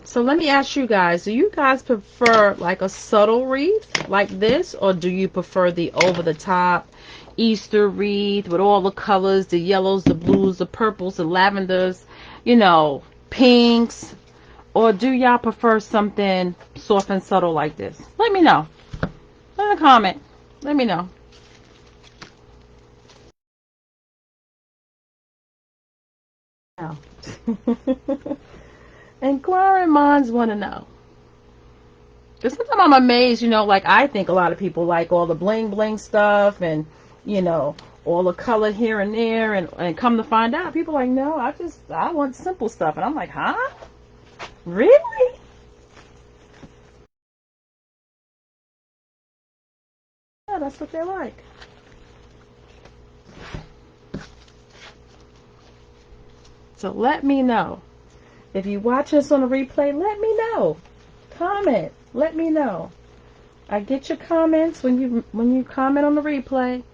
So let me ask you guys, do you guys prefer like a subtle wreath like this, or do you prefer the over-the-top Easter wreath with all the colors, the yellows, the blues, the purples, the lavenders, you know, pinks? Or do y'all prefer something soft and subtle like this? Let me know. Leave a comment. Let me know. Inquiring minds want to know. Because sometimes I'm amazed, you know, like I think a lot of people like all the bling bling stuff and, you know, all the color here and there, and come to find out, people are like, no, I want simple stuff. And I'm like, huh? Really? Yeah, that's what they're like. So let me know. If you watch this on a replay, let me know. Comment. Let me know. I get your comments when you comment on the replay,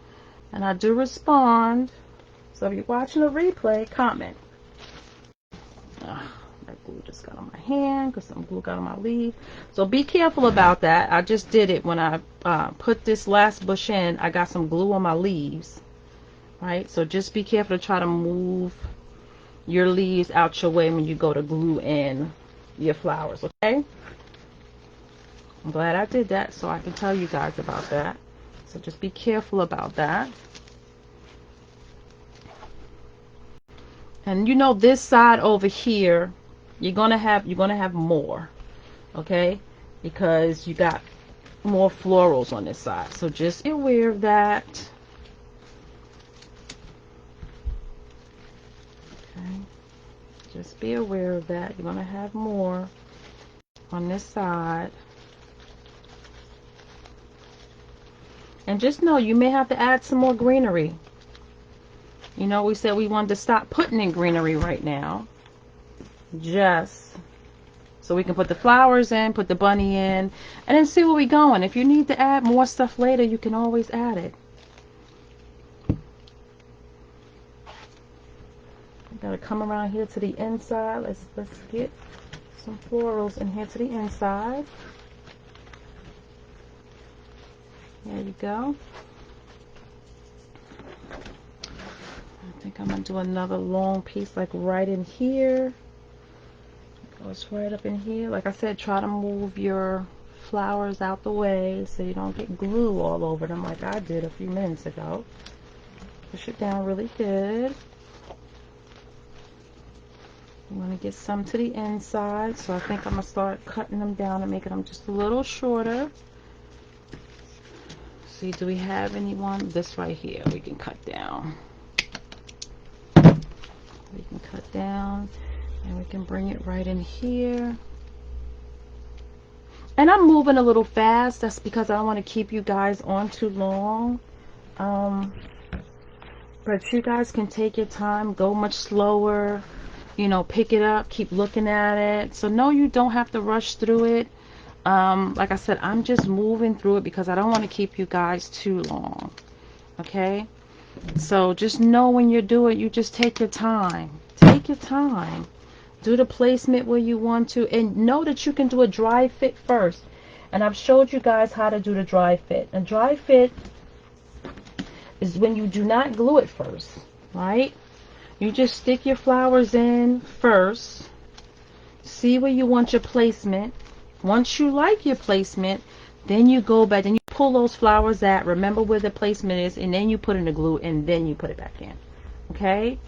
and I do respond. So if you're watching a replay, comment. That glue just got got on my hand because some glue got on my leaf. So be careful about that. I just did it when I put this last bush in. I got some glue on my leaves, right? So just be careful to try to move your leaves out your way when you go to glue in your flowers, okay? I'm glad I did that so I can tell you guys about that. So just be careful about that. And you know, this side over here, you're gonna have more, okay? Because you got more florals on this side. So just be aware of that. Okay. Just be aware of that. You're gonna have more on this side. And just know you may have to add some more greenery. You know, we said we wanted to stop putting in greenery right now. Just so we can put the flowers in, put the bunny in, and then see where we're going. If you need to add more stuff later, you can always add it. Gotta come around here to the inside. Let's get some florals in here to the inside. There you go. I think I'm gonna do another long piece like right in here. Goes right up in here. Like I said, try to move your flowers out the way so you don't get glue all over them like I did a few minutes ago. Push it down really good. You want to get some to the inside, so I think I'm going to start cutting them down and making them just a little shorter. See, do we have anyone? This right here we can cut down. We can cut down and we can bring it right in here. And I'm moving a little fast. That's because I don't want to keep you guys on too long. But you guys can take your time, go much slower. You know, pick it up, keep looking at it. So no, you don't have to rush through it. Like I said, I'm just moving through it because I don't want to keep you guys too long. Okay? So just know when you do it, you just take your time. Take your time. Do the placement where you want to. And know that you can do a dry fit first. And I've showed you guys how to do the dry fit. A dry fit is when you do not glue it first. Right? You just stick your flowers in first. See where you want your placement. Once you like your placement, then you go back and you pull those flowers out. Remember where the placement is, and then you put in the glue, and then you put it back in. Okay?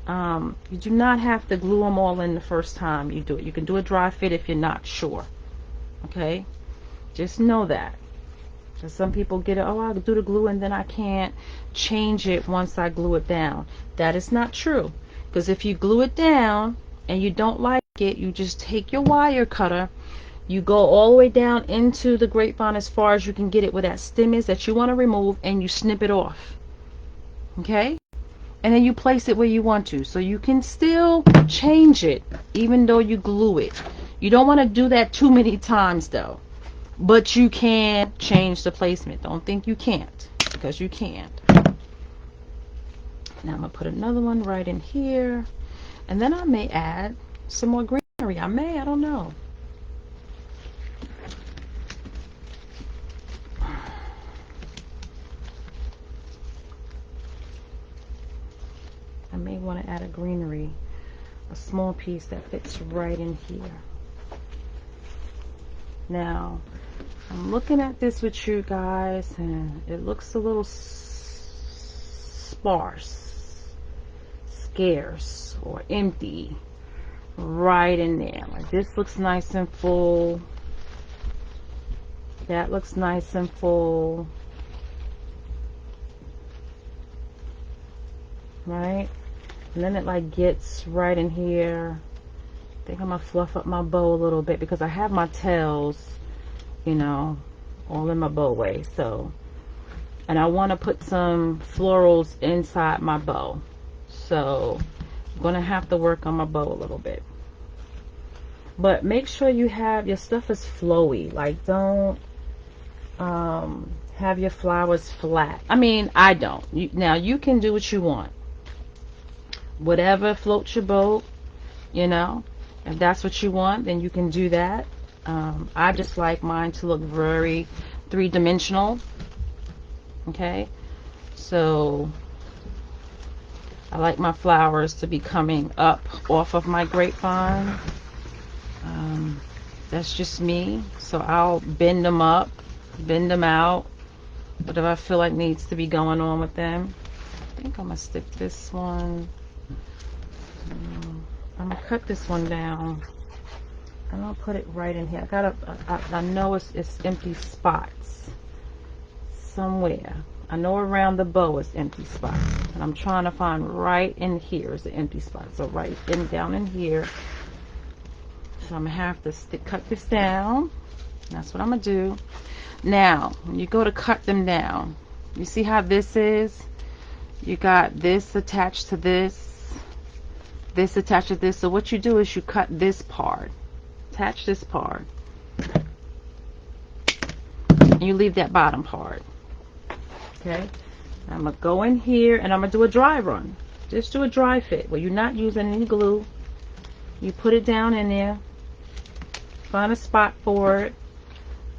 You do not have to glue them all in the first time you do it. You can do a dry fit if you're not sure. Okay? Just know that. Because some people get it, oh, I'll do the glue and then I can't change it once I glue it down. That is not true. Because if you glue it down and you don't like it, you just take your wire cutter, you go all the way down into the grapevine as far as you can get it where that stem is that you want to remove, and you snip it off. Okay? And then you place it where you want to. So you can still change it even though you glue it. You don't want to do that too many times though. But you can change the placement. Don't think you can't, because you can't. Now I'm going to put another one right in here. And then I may add some more greenery. I don't know. I may want to add a greenery, a small piece that fits right in here. Now, I'm looking at this with you guys, and it looks a little sparse, scarce, or empty right in there. Like this looks nice and full. That looks nice and full. Right? And then it like gets right in here. I think I'm gonna fluff up my bow a little bit because I have my tails, you know, all in my bow way. So, and I want to put some florals inside my bow. So I'm gonna have to work on my bow a little bit. But make sure you have your stuff is flowy. Like don't have your flowers flat. I mean, I don't. Now you can do what you want. Whatever floats your boat, you know. If that's what you want, then you can do that. I just like mine to look very three-dimensional. Okay, so I like my flowers to be coming up off of my grapevine. That's just me. So I'll bend them up, bend them out, whatever I feel like needs to be going on with them. I think I'm gonna stick this one. I'm gonna cut this one down and I'll put it right in here. I know it's empty spots somewhere. I know around the bow is empty spots, and I'm trying to find right in here is the empty spot. So right in down in here. So I'm gonna have to cut this down. That's what I'm gonna do. Now, when you go to cut them down, you see how this is? You got this attached to this attached to this. So what you do is you cut this part, attach this part, and you leave that bottom part. Okay, I'm gonna go in here and I'm gonna do a dry run. Just do a dry fit where you're not using any glue. You put it down in there, find a spot for it,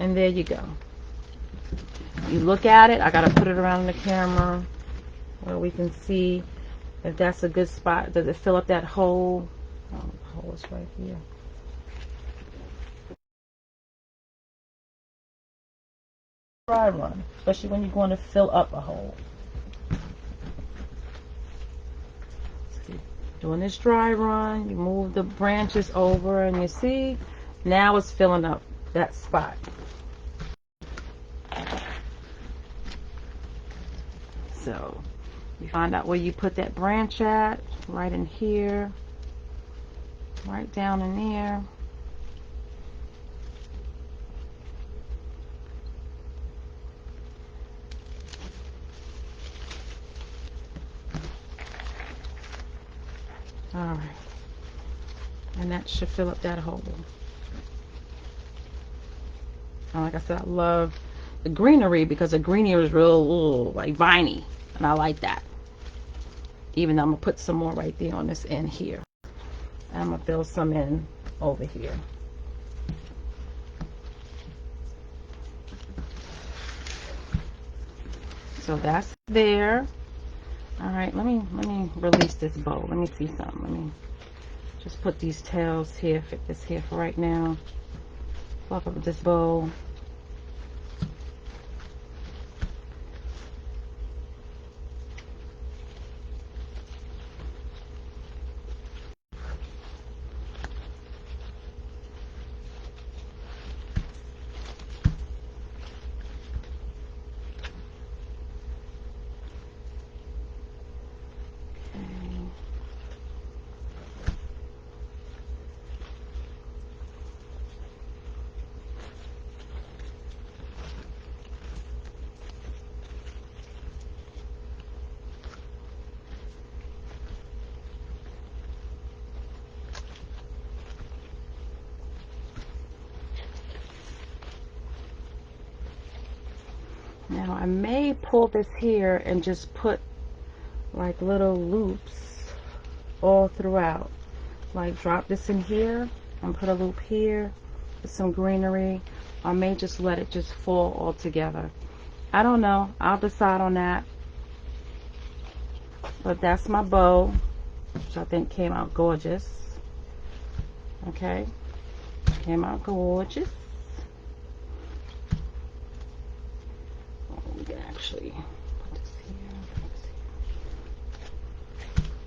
and there you go. You look at it. I gotta put it around the camera where we can see if that's a good spot. Does it fill up that hole? Oh, the hole is right here. Dry run, especially when you're going to fill up a hole. Doing this dry run, you move the branches over and you see now it's filling up that spot. So you find out where you put that branch at, right in here, right down in there. Alright, and that should fill up that hole. And like I said, I love the greenery because the greenery is real like viney, and I like that. Even though I'm gonna put some more right there on this end here, and I'm gonna fill some in over here. So that's there. All right, let me release this bow. Let me see something. Let me just put these tails here, fit this here for right now. Fluff up this bow. Now I may pull this here and just put like little loops all throughout. Like drop this in here and put a loop here with some greenery. I may just let it just fall all together. I don't know. I'll decide on that. But that's my bow, which I think came out gorgeous. Okay. Came out gorgeous. We can actually put this here.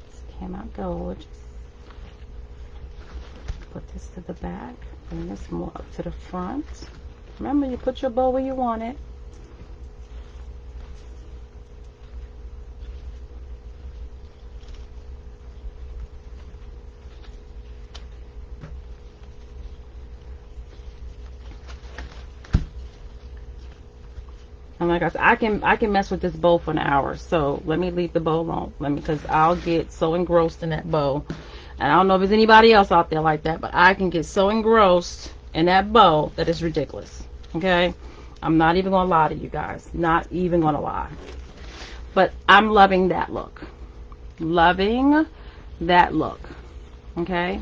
This came out gorgeous. Put this to the back. Bring this more up to the front. Remember, you put your bow where you want it. And like I said, I can mess with this bow for an hour. So let me leave the bow alone. Because I'll get so engrossed in that bow. And I don't know if there's anybody else out there like that, but I can get so engrossed in that bow that it's ridiculous. Okay? I'm not even gonna lie to you guys. Not even gonna lie. But I'm loving that look. Loving that look. Okay?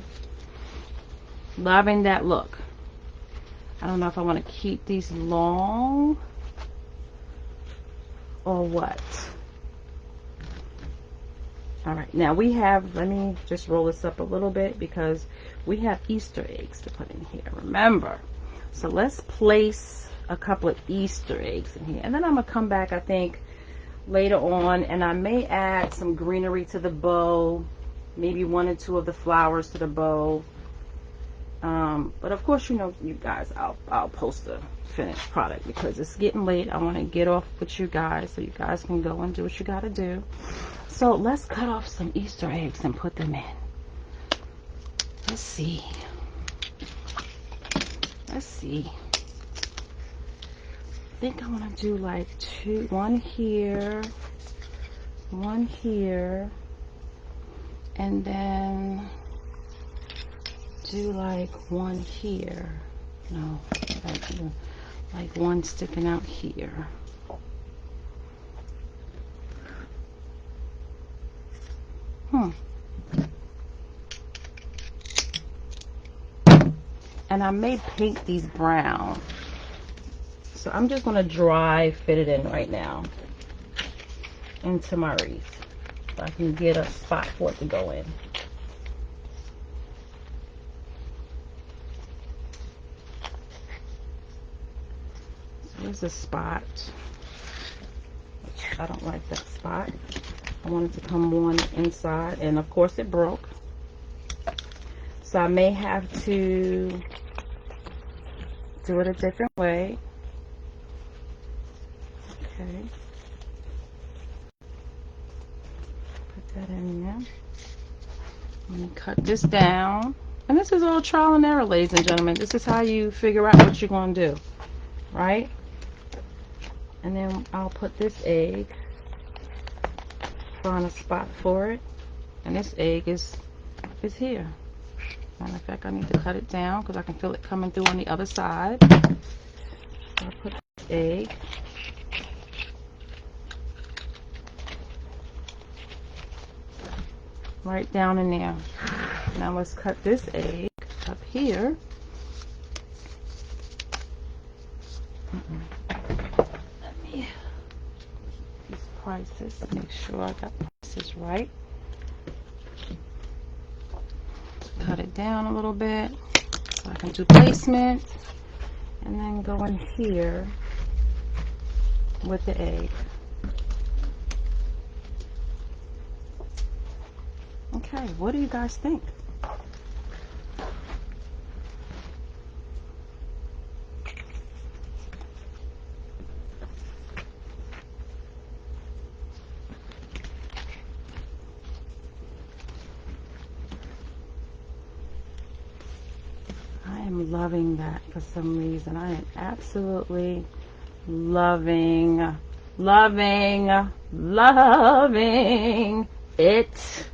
Loving that look. I don't know if I want to keep these long or what. All right, now we have, let me just roll this up a little bit because we have Easter eggs to put in here, remember. So let's place a couple of Easter eggs in here. And then I'm going to come back, I think, later on, and I may add some greenery to the bow, maybe 1 or 2 of the flowers to the bow. But of course, you know, you guys, I'll post the finished product because it's getting late. I want to get off with you guys so you guys can go and do what you got to do. So let's cut off some Easter eggs and put them in. Let's see. Let's see. I think I want to do like 2, 1 here, 1 here, and then do like 1 here. No, like 1 sticking out here. And I may paint these brown. So I'm just going to dry fit it in right now into my wreath so I can get a spot for it to go in. So here's a spot. I don't like that spot. I want it to come on inside, and of course it broke. So I may have to do it a different way. Okay. Put that in there. Let me cut this down. And this is all trial and error, ladies and gentlemen. This is how you figure out what you're going to do. Right? And then I'll put this egg. Find a spot for it. And this egg is here. Matter of fact, I need to cut it down because I can feel it coming through on the other side. I'll put this egg. Right down in there. Now let's cut this egg up here. Let me these prices, make sure I got prices right. Cut it down a little bit so I can do placement, and then go in here with the egg. Okay, what do you guys think? I am loving that for some reason. I am absolutely loving it.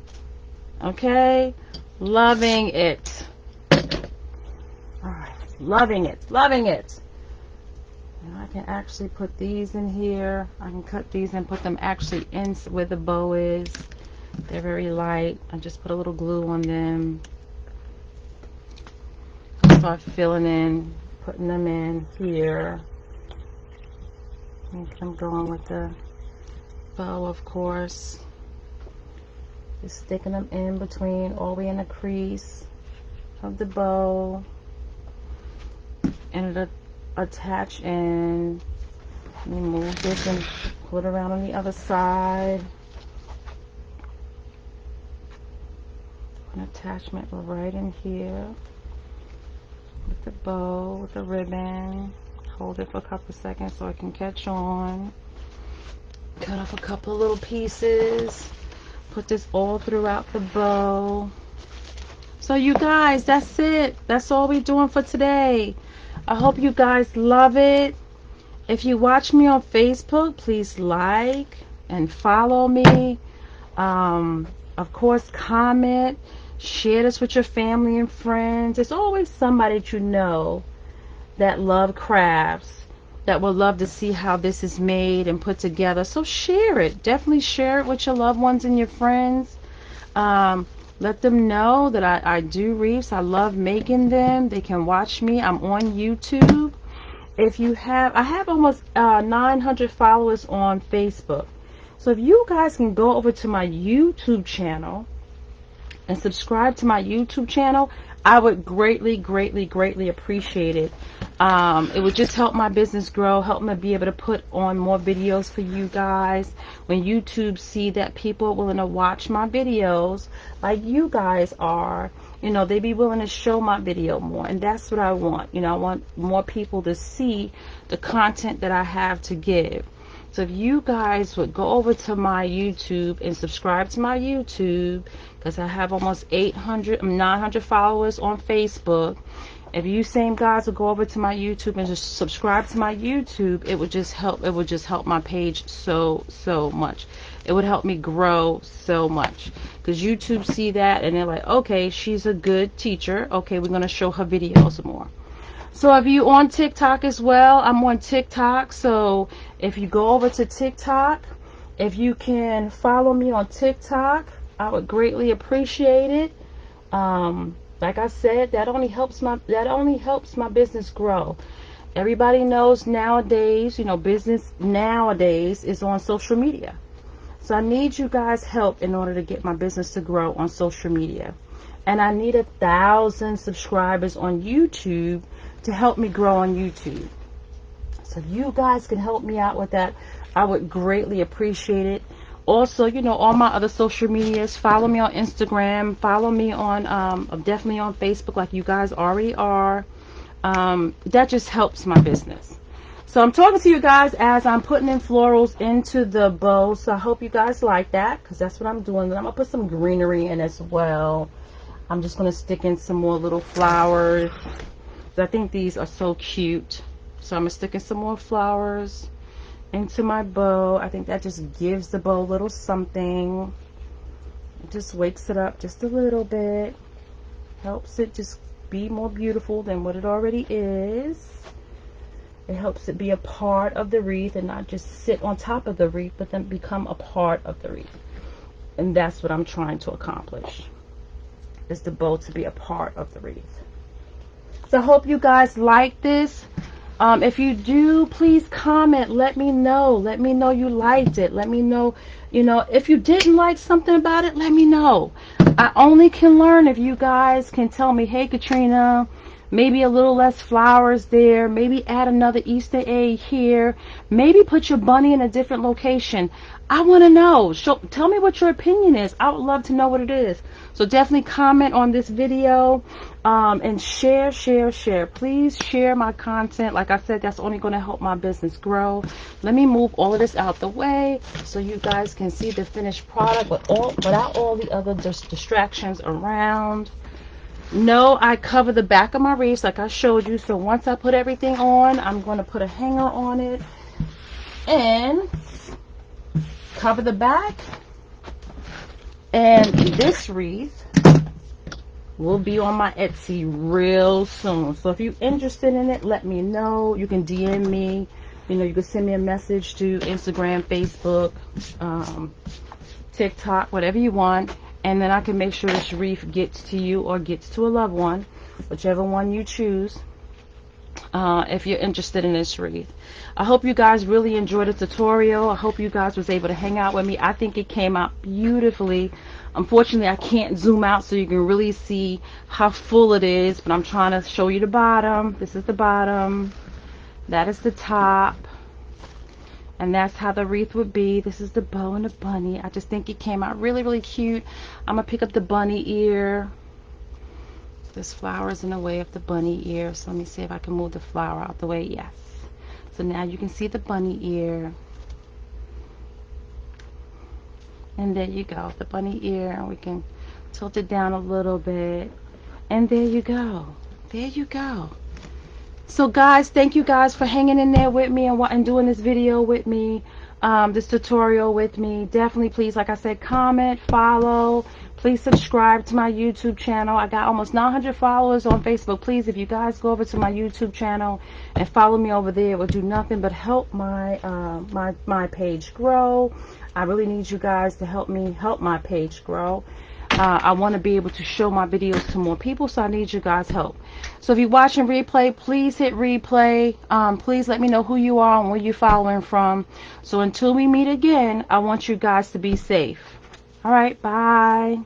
Okay, loving it. All right, loving it. And I can actually put these in here. I can cut these and put them actually in where the bow is. They're very light. I just put a little glue on them. I'll start filling in, putting them in here. I'm going with the bow, of course. Just sticking them in between, all the way in the crease of the bow, and it'll attach in. Let me move this and pull it around on the other side. An attachment right in here with the bow, with the ribbon. Hold it for a couple of seconds so it can catch on. Cut off a couple of little pieces. Put this all throughout the bow. So you guys, that's it. That's all we're doing for today. I hope you guys love it. If you watch me on Facebook, please like and follow me. Of course, comment. Share this with your family and friends. There's always somebody that you know that love crafts, that would love to see how this is made and put together. So share it. Definitely share it with your loved ones and your friends. Let them know that I do wreaths. I love making them. They can watch me. I'm on YouTube. If you have, I have almost 900 followers on Facebook. So if you guys can go over to my YouTube channel and subscribe to my YouTube channel, I would greatly, greatly, greatly appreciate it. It would just help my business grow, help me be able to put on more videos for you guys. When YouTube see that people are willing to watch my videos like you guys are, you know, they be willing to show my video more. And that's what I want. You know, I want more people to see the content that I have to give. So if you guys would go over to my YouTube and subscribe to my YouTube, because I have almost 900 followers on Facebook. If you same guys would go over to my YouTube and just subscribe to my YouTube, it would just help my page so much. It would help me grow so much, because YouTube see that and they're like, okay, she's a good teacher. Okay, we're gonna show her videos more. So if you on TikTok as well, I'm on TikTok. So if you go over to TikTok, if you can follow me on TikTok, I would greatly appreciate it. Like I said, that only helps my business grow. Everybody knows nowadays, you know, business nowadays is on social media. So I need you guys' help in order to get my business to grow on social media. And I need 1,000 subscribers on YouTube to help me grow on YouTube. So if you guys can help me out with that, I would greatly appreciate it. Also, you know, all my other social medias, follow me on Instagram, follow me on, definitely on Facebook like you guys already are. That just helps my business. So I'm talking to you guys as I'm putting in florals into the bow. So I hope you guys like that, because that's what I'm doing. I'm going to put some greenery in as well. I'm just going to stick in some more little flowers. I think these are so cute. So I'm going to stick in some more flowers into my bow. I think that just gives the bow a little something. It just wakes it up just a little bit. Helps it just be more beautiful than what it already is. It helps it be a part of the wreath and not just sit on top of the wreath, but then become a part of the wreath. And that's what I'm trying to accomplish, is the bow to be a part of the wreath. So I hope you guys like this. If you do, please comment. Let me know. Let me know you liked it. Let me know, you know, if you didn't like something about it, let me know. I only can learn if you guys can tell me, hey, Katrina, maybe a little less flowers there. Maybe add another Easter egg here. Maybe put your bunny in a different location. I want to know. Tell me what your opinion is. I would love to know what it is. So definitely comment on this video, and share. Please share my content. Like I said, that's only going to help my business grow. Let me move all of this out the way so you guys can see the finished product without all the other distractions around. No, I cover the back of my wreaths like I showed you. So once I put everything on, I'm going to put a hanger on it and cover the back. And this wreath will be on my Etsy real soon. So if you're interested in it, let me know. You can DM me. You know, you can send me a message to Instagram, Facebook, TikTok, whatever you want. And then I can make sure this wreath gets to you or gets to a loved one, whichever one you choose, if you're interested in this wreath. I hope you guys really enjoyed the tutorial. I hope you guys was able to hang out with me. I think it came out beautifully. Unfortunately, I can't zoom out so you can really see how full it is, but I'm trying to show you the bottom. This is the bottom. That is the top. And that's how the wreath would be. This is the bow and the bunny. I just think it came out really, really cute. I'm going to pick up the bunny ear. This flower is in the way of the bunny ear. So let me see if I can move the flower out the way. Yes. So now you can see the bunny ear. And there you go. The bunny ear. And we can tilt it down a little bit. And there you go. There you go. So guys, thank you guys for hanging in there with me and doing this video with me, this tutorial with me. Definitely, please, like I said, comment, follow. Please subscribe to my YouTube channel. I got almost 900 followers on Facebook. Please, if you guys go over to my YouTube channel and follow me over there, it will do nothing but help my my page grow. I really need you guys to help me help my page grow. I want to be able to show my videos to more people, so I need you guys' help. So if you're watching replay, please hit replay. Please let me know who you are and where you're following from. So until we meet again, I want you guys to be safe. All right, bye.